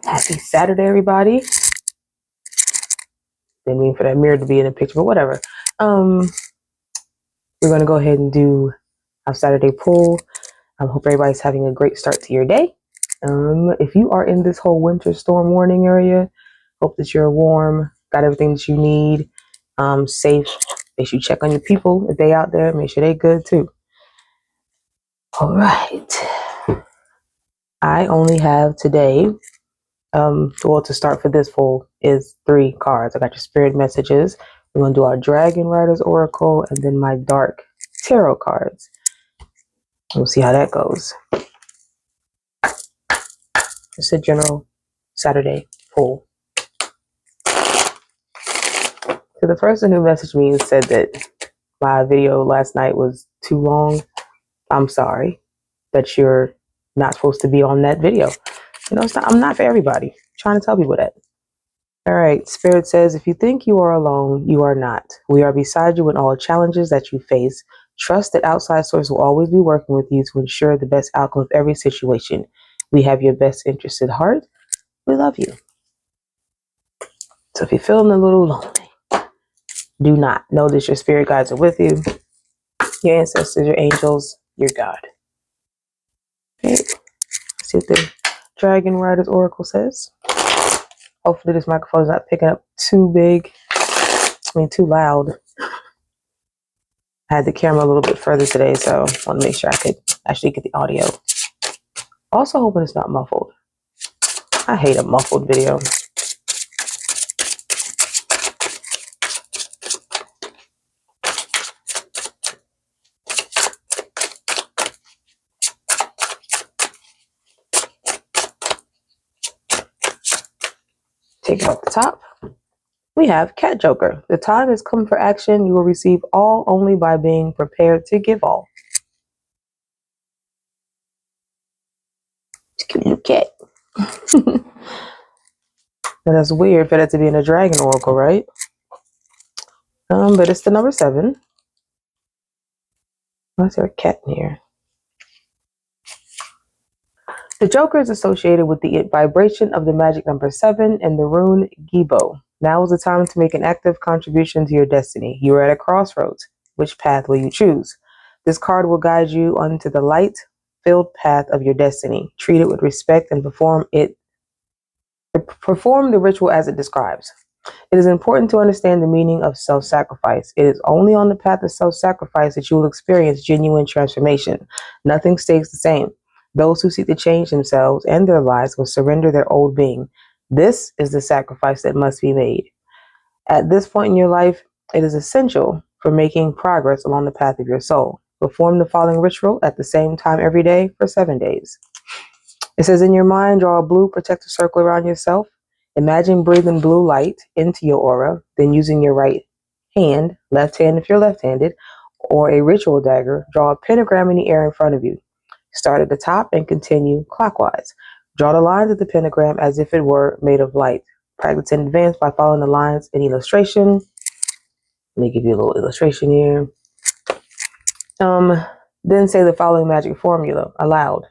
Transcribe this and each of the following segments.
Happy Saturday, everybody. Didn't mean for that mirror to be in the picture, but whatever. We're going to go ahead and do our Saturday pull. I hope everybody's having a great start to your day. If you are in this whole winter storm warning area, hope that you're warm, got everything that you need, safe. Make sure you check on your people if they out there. Make sure they good too. All right. I only have today, to start for this pull is 3 cards. I got your spirit messages. We're going to do our Dragon Riders Oracle and then my Dark Tarot cards. We'll see how that goes. It's a general Saturday pull. So the person who messaged me and said that my video last night was too long, I'm sorry that you're not supposed to be on that video. I'm not for everybody. I'm trying to tell people that. All right, Spirit says, if you think you are alone, you are not. We are beside you in all challenges that you face. Trust that outside source will always be working with you to ensure the best outcome of every situation. We have your best interest at heart. We love you. So if you're feeling a little lonely, do not. Know that your spirit guides are with you, your ancestors, your angels, your God. Okay, let's see what the Dragon Riders Oracle says. Hopefully this microphone is not picking up too loud. I had the camera a little bit further today, so I want to make sure I could actually get the audio. Also hoping it's not muffled. I hate a muffled video. Take it off the top. We have Cat Joker. The time has come for action. You will receive all only by being prepared to give all. It's a cute little cat. That's weird for that to be in a Dragon Oracle, right? But it's the number 7. Why is there a cat in here? The Joker is associated with the vibration of the magic number 7 and the rune Gibo. Now is the time to make an active contribution to your destiny. You are at a crossroads. Which path will you choose? This card will guide you onto the light-filled path of your destiny. Treat it with respect and perform the ritual as it describes. It is important to understand the meaning of self-sacrifice. It is only on the path of self-sacrifice that you will experience genuine transformation. Nothing stays the same. Those who seek to change themselves and their lives will surrender their old being. This is the sacrifice that must be made. At this point in your life, it is essential for making progress along the path of your soul. Perform the following ritual at the same time every day for 7 days. It says, in your mind, draw a blue protective circle around yourself. Imagine breathing blue light into your aura, then using your right hand, left hand if you're left-handed, or a ritual dagger, draw a pentagram in the air in front of you. Start at the top and continue clockwise. Draw the lines of the pentagram as if it were made of light. Practice in advance by following the lines in illustration. Let me give you a little illustration here. Then say the following magic formula aloud.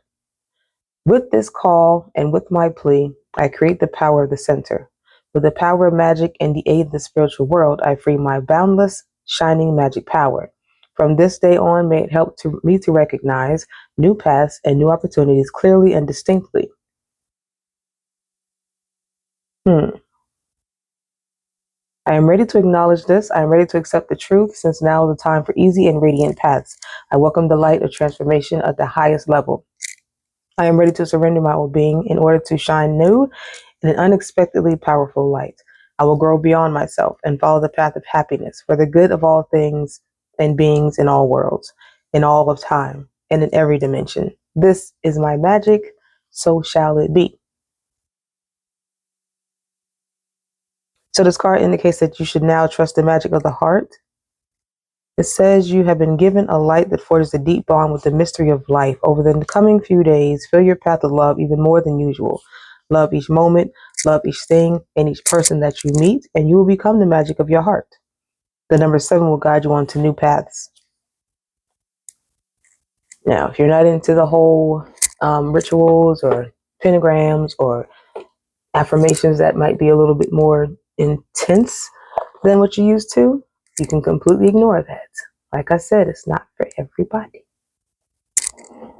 With this call and with my plea, I create the power of the center. With the power of magic and the aid of the spiritual world, I free my boundless, shining magic power. From this day on, may it help me to recognize new paths and new opportunities clearly and distinctly. I am ready to acknowledge this. I am ready to accept the truth, since now is the time for easy and radiant paths. I welcome the light of transformation at the highest level. I am ready to surrender my old being in order to shine new in an unexpectedly powerful light. I will grow beyond myself and follow the path of happiness for the good of all things and beings in all worlds, in all of time, and in every dimension. This is my magic, so shall it be. So this card indicates that you should now trust the magic of the heart. It says you have been given a light that forges a deep bond with the mystery of life. Over the coming few days, fill your path with love even more than usual. Love each moment, love each thing, and each person that you meet, and you will become the magic of your heart. The number 7 will guide you onto new paths. Now, if you're not into the whole rituals or pentagrams or affirmations that might be a little bit more intense than what you're used to, you can completely ignore that. Like I said, it's not for everybody.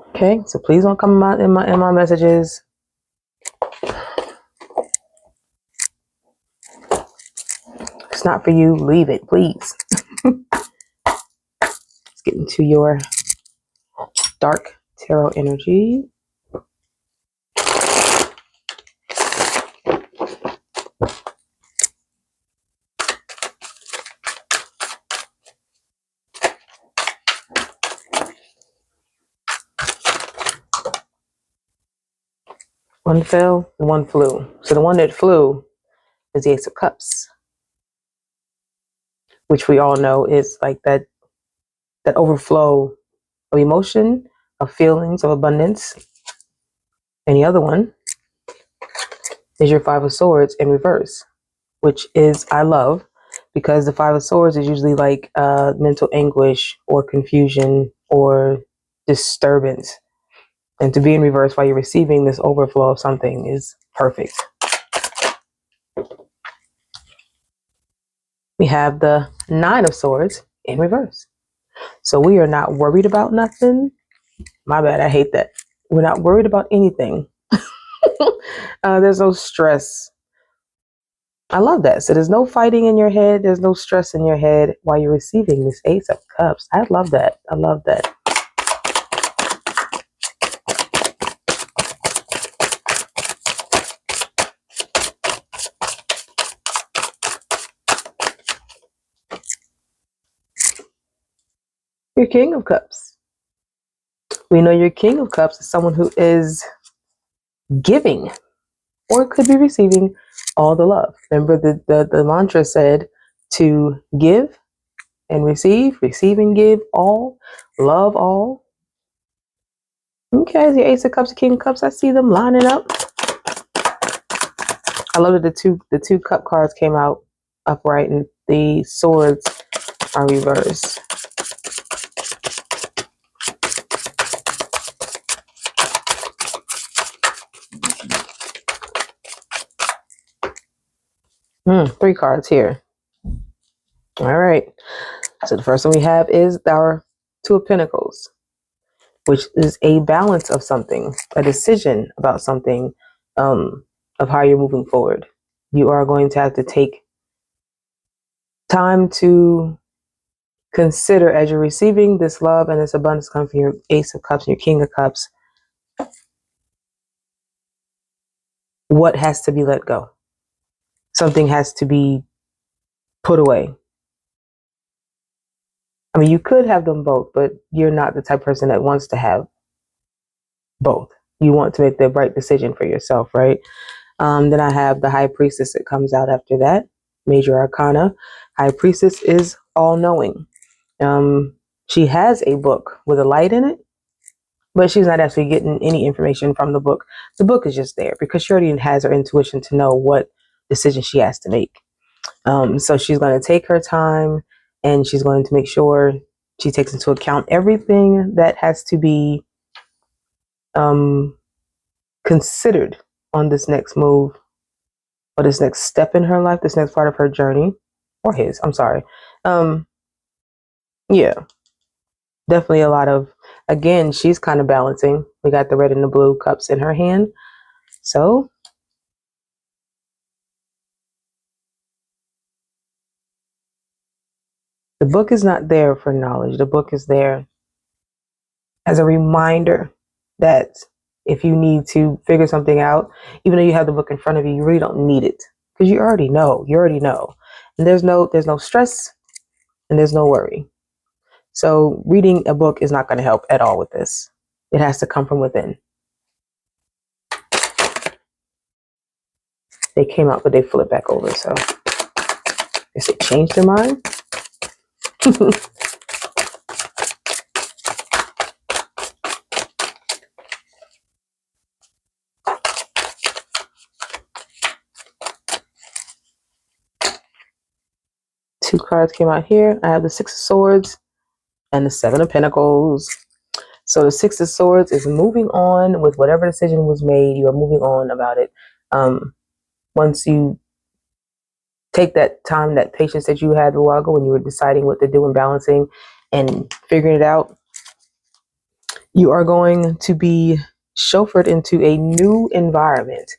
Okay, so please don't come out in my messages. It's not for you. Leave it, please. Let's get into your dark tarot energy. One fell and one flew. So the one that flew is the Ace of Cups, which we all know is like that overflow of emotion, of feelings, of abundance. And the other one is your Five of Swords in reverse, which is I love, because the Five of Swords is usually like mental anguish or confusion or disturbance. And to be in reverse while you're receiving this overflow of something is perfect. We have the Nine of Swords in reverse. So we are not worried about nothing. My bad, I hate that. We're not worried about anything. There's no stress. I love that. So there's no fighting in your head. There's no stress in your head while you're receiving this Ace of Cups. I love that. I love that. Your King of Cups. We know your King of Cups is someone who is giving, or it could be receiving, all the love. Remember the mantra said to give and receive and give all, love all. Okay, the Ace of Cups, the King of Cups, I see them lining up. I love that the two cup cards came out upright and the swords are reversed. Three cards here. All right. So the first one we have is our Two of Pentacles, which is a balance of something, a decision about something, of how you're moving forward. You are going to have to take time to consider, as you're receiving this love and this abundance coming from your Ace of Cups and your King of Cups, what has to be let go. Something has to be put away. I mean, you could have them both, but you're not the type of person that wants to have both. You want to make the right decision for yourself, right? Then I have the High Priestess that comes out after that. Major Arcana. High Priestess is all-knowing. She has a book with a light in it, but she's not actually getting any information from the book. The book is just there because she already has her intuition to know what decision she has to make. So she's going to take her time, and she's going to make sure she takes into account everything that has to be considered on this next move, or this next step in her life, this next part of her journey, or his, I'm sorry. Yeah, definitely a lot of, again, she's kind of balancing. We got the red and the blue cups in her hand. So the book is not there for knowledge. The book is there as a reminder that if you need to figure something out, even though you have the book in front of you, you really don't need it because you already know. You already know. And there's no stress and there's no worry. So reading a book is not going to help at all with this. It has to come from within. They came out, but they flipped back over. So I guess they changed their mind. Two cards came out here. I have the Six of Swords and the Seven of Pentacles. So the Six of Swords is moving on with whatever decision was made. You are moving on about it. Once you take that time, that patience that you had a while ago when you were deciding what to do and balancing and figuring it out, you are going to be chauffeured into a new environment.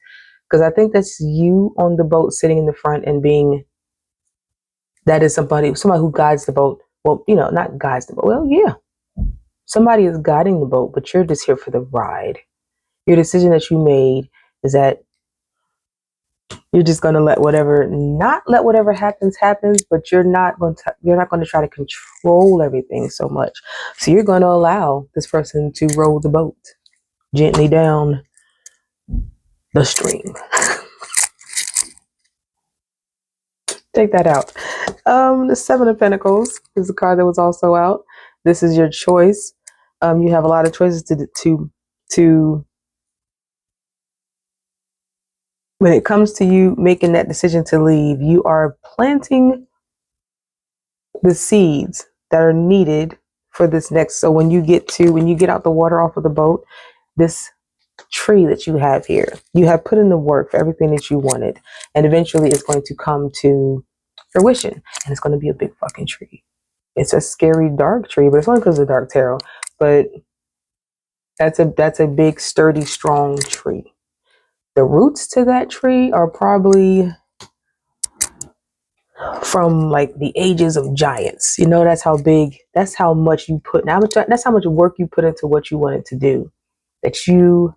Because I think that's you on the boat sitting in the front and being, that is somebody who guides the boat. Well, not guides the boat. Well, yeah, somebody is guiding the boat, but you're just here for the ride. Your decision that you made is that you're just going to not let whatever happens, but you're not going to try to control everything so much. So you're going to allow this person to row the boat gently down the stream. Take that out. The Seven of Pentacles is the card that was also out. This is your choice. You have a lot of choices to when it comes to you making that decision to leave. You are planting the seeds that are needed for this next. So when you get out the water off of the boat, this tree that you have here, you have put in the work for everything that you wanted, and eventually it's going to come to fruition, and it's going to be a big fucking tree. It's a scary dark tree, but it's only because of the dark tarot. But that's a big, sturdy, strong tree. The roots to that tree are probably from like the ages of giants. That's how big, that's how much you put, that's how much work you put into what you wanted to do. That you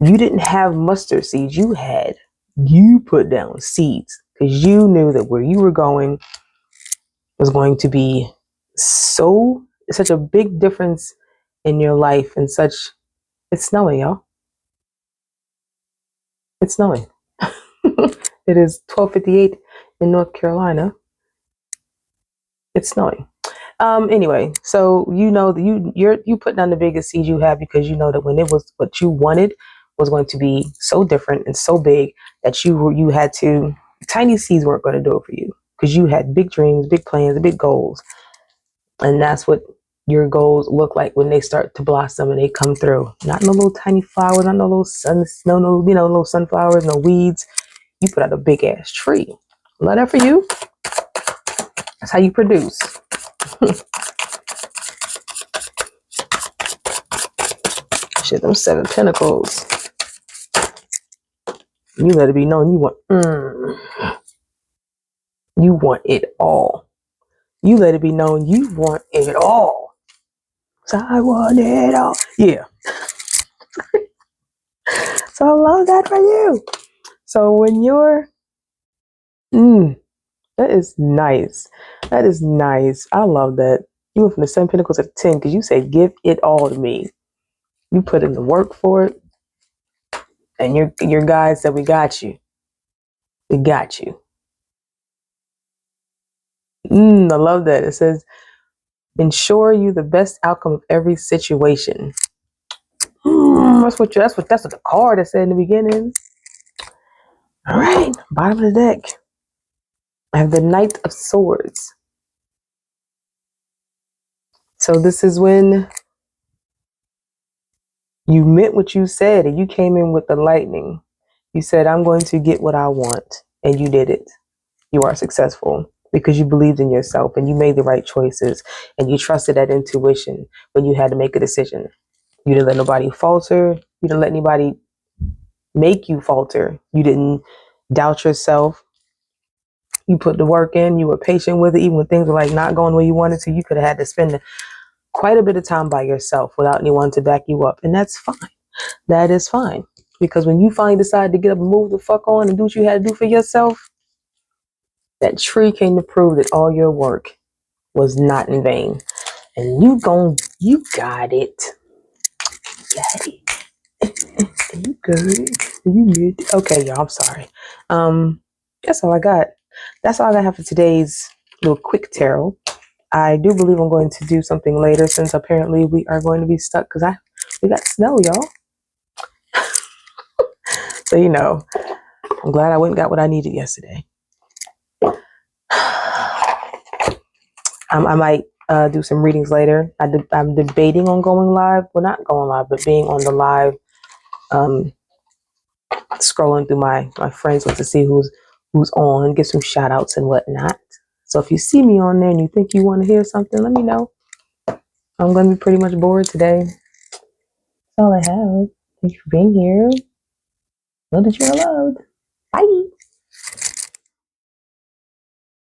didn't have mustard seeds, you put down seeds because you knew that where you were going was going to be such a big difference in your life, and it's snowing, y'all. It's snowing. It is 12:58 in North Carolina. It's snowing. Anyway, so that you put down the biggest seed you have, because you know that when it was what you wanted was going to be so different and so big that you had to, tiny seeds weren't going to do it for you, because you had big dreams, big plans, big goals. And that's what your goals look like when they start to blossom and they come through. Not no little tiny flowers, not no little little sunflowers, no weeds. You put out a big ass tree. Love that for you. That's how you produce. Shit, them Seven Pentacles. You let it be known you want it all. You let it be known you want it all. So I want it all. Yeah. So I love that for you. So when you're that is nice. That is nice. I love that. You went from the Seven Pentacles to the 10 because you said give it all to me. You put in the work for it. And your guys said we got you. We got you. I love that. It says ensure you the best outcome of every situation. That's what the card that said in the beginning. All right, bottom of the deck. I have the Knight of Swords. So this is when you meant what you said, and you came in with the lightning. You said, I'm going to get what I want, and you did it. You are successful because you believed in yourself and you made the right choices, and you trusted that intuition when you had to make a decision. You didn't let nobody falter. You didn't let anybody make you falter. You didn't doubt yourself. You put the work in. You were patient with it, even when things were like not going where you wanted to. You could have had to spend quite a bit of time by yourself without anyone to back you up, and that's fine. That is fine, because when you finally decide to get up and move the fuck on and do what you had to do for yourself, that tree came to prove that all your work was not in vain, and you got it. Got it. You good? You good? Okay, y'all. I'm sorry. That's all I got. That's all I have for today's little quick tarot. I do believe I'm going to do something later, since apparently we are going to be stuck because we got snow, y'all. So I'm glad I went and got what I needed yesterday. I do some readings later. I'm debating on going live. Well, not going live, but being on the live, scrolling through my friends to see who's on, get some shout outs and whatnot. So if you see me on there and you think you want to hear something, let me know. I'm going to be pretty much bored today. That's all I have. Thanks for being here. Know that you're loved. Bye.